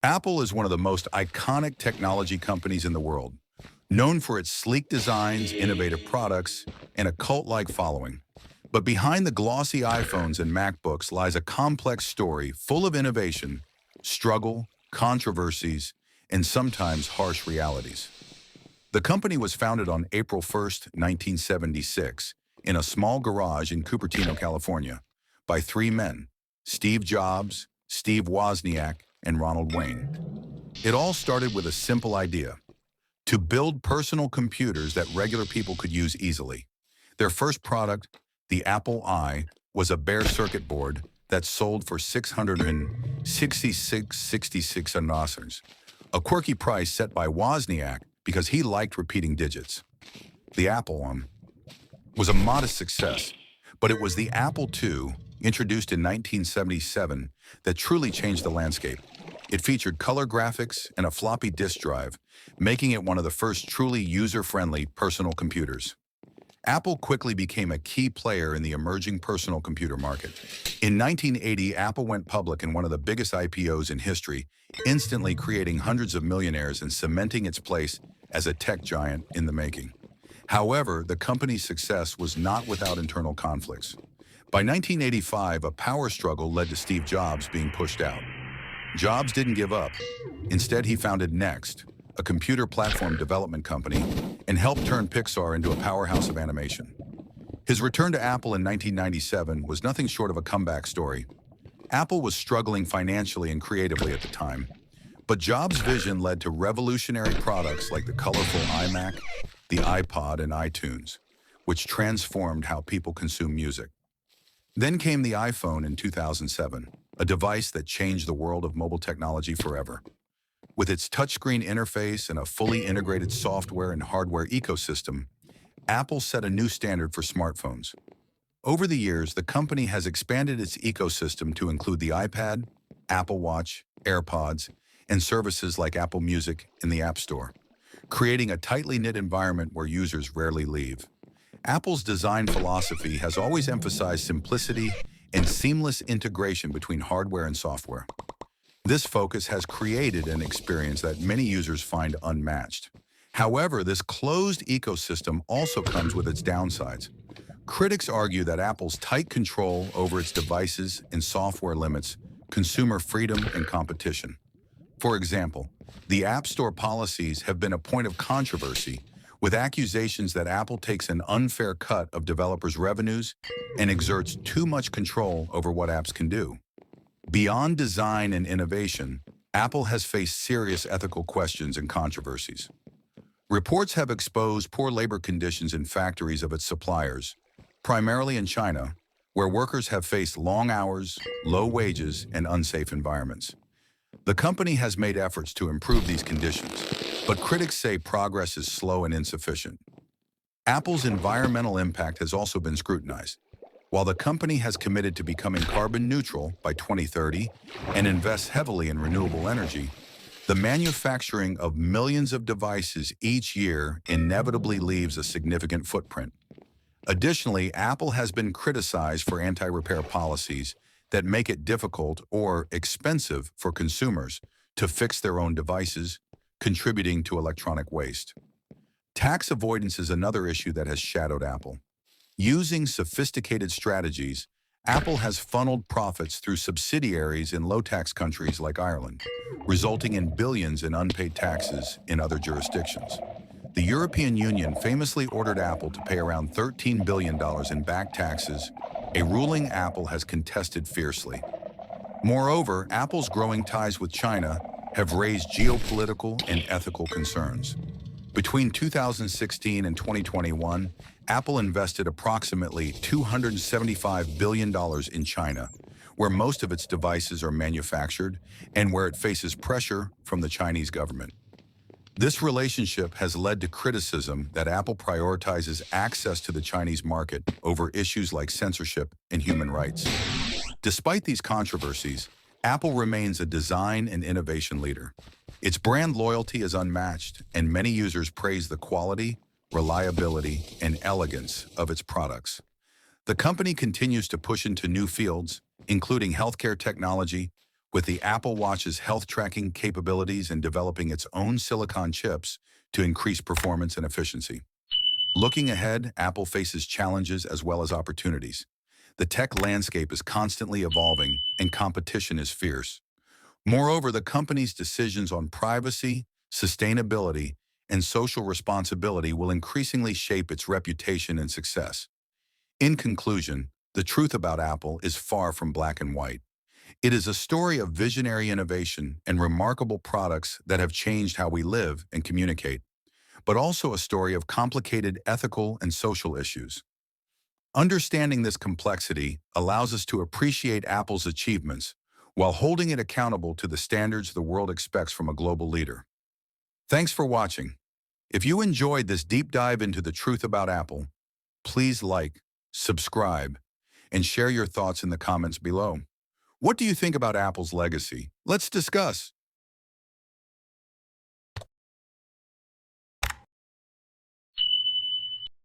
Apple is one of the most iconic technology companies in the world, known for its sleek designs, innovative products, and a cult-like following. But behind the glossy iPhones and MacBooks lies a complex story full of innovation, struggle, controversies, and sometimes harsh realities. The company was founded on April 1st, 1976, in a small garage in Cupertino, California, by three men, Steve Jobs, Steve Wozniak, and Ronald Wayne. It all started with a simple idea: to build personal computers that regular people could use easily. Their first product, the Apple I, was a bare circuit board that sold for $666 a quirky price set by Wozniak because he liked repeating digits. The Apple I was a modest success, but it was the Apple II, introduced in 1977, that truly changed the landscape. It featured color graphics and a floppy disk drive, making it one of the first truly user-friendly personal computers. Apple quickly became a key player in the emerging personal computer market. In 1980, Apple went public in one of the biggest IPOs in history, instantly creating hundreds of millionaires and cementing its place as a tech giant in the making. However, the company's success was not without internal conflicts. By 1985, a power struggle led to Steve Jobs being pushed out. Jobs didn't give up. Instead, he founded Next, a computer platform development company, and helped turn Pixar into a powerhouse of animation. His return to Apple in 1997 was nothing short of a comeback story. Apple was struggling financially and creatively at the time, but Jobs' vision led to revolutionary products like the colorful iMac, the iPod, and iTunes, which transformed how people consume music. Then came the iPhone in 2007, a device that changed the world of mobile technology forever. With its touchscreen interface and a fully integrated software and hardware ecosystem, Apple set a new standard for smartphones. Over the years, the company has expanded its ecosystem to include the iPad, Apple Watch, AirPods, and services like Apple Music in the App Store, creating a tightly knit environment where users rarely leave. Apple's design philosophy has always emphasized simplicity and seamless integration between hardware and software. This focus has created an experience that many users find unmatched. However, this closed ecosystem also comes with its downsides. Critics argue that Apple's tight control over its devices and software limits consumer freedom and competition. For example, the App Store policies have been a point of controversy, with accusations that Apple takes an unfair cut of developers' revenues and exerts too much control over what apps can do. Beyond design and innovation, Apple has faced serious ethical questions and controversies. Reports have exposed poor labor conditions in factories of its suppliers, primarily in China, where workers have faced long hours, low wages, and unsafe environments. The company has made efforts to improve these conditions, but critics say progress is slow and insufficient. Apple's environmental impact has also been scrutinized. While the company has committed to becoming carbon neutral by 2030 and invests heavily in renewable energy, the manufacturing of millions of devices each year inevitably leaves a significant footprint. Additionally, Apple has been criticized for anti-repair policies that make it difficult or expensive for consumers to fix their own devices, contributing to electronic waste. Tax avoidance is another issue that has shadowed Apple. Using sophisticated strategies, Apple has funneled profits through subsidiaries in low-tax countries like Ireland, resulting in billions in unpaid taxes in other jurisdictions. The European Union famously ordered Apple to pay around $13 billion in back taxes, a ruling Apple has contested fiercely. Moreover, Apple's growing ties with China have raised geopolitical and ethical concerns. Between 2016 and 2021, Apple invested approximately $275 billion in China, where most of its devices are manufactured and where it faces pressure from the Chinese government. This relationship has led to criticism that Apple prioritizes access to the Chinese market over issues like censorship and human rights. Despite these controversies, Apple remains a design and innovation leader. Its brand loyalty is unmatched, and many users praise the quality, reliability, and elegance of its products. The company continues to push into new fields, including healthcare technology, with the Apple Watch's health tracking capabilities and developing its own silicon chips to increase performance and efficiency. Looking ahead, Apple faces challenges as well as opportunities. The tech landscape is constantly evolving and competition is fierce. Moreover, the company's decisions on privacy, sustainability, and social responsibility will increasingly shape its reputation and success. In conclusion, the truth about Apple is far from black and white. It is a story of visionary innovation and remarkable products that have changed how we live and communicate, but also a story of complicated ethical and social issues. Understanding this complexity allows us to appreciate Apple's achievements while holding it accountable to the standards the world expects from a global leader. Thanks for watching. If you enjoyed this deep dive into the truth about Apple, please like, subscribe, and share your thoughts in the comments below. What do you think about Apple's legacy? Let's discuss.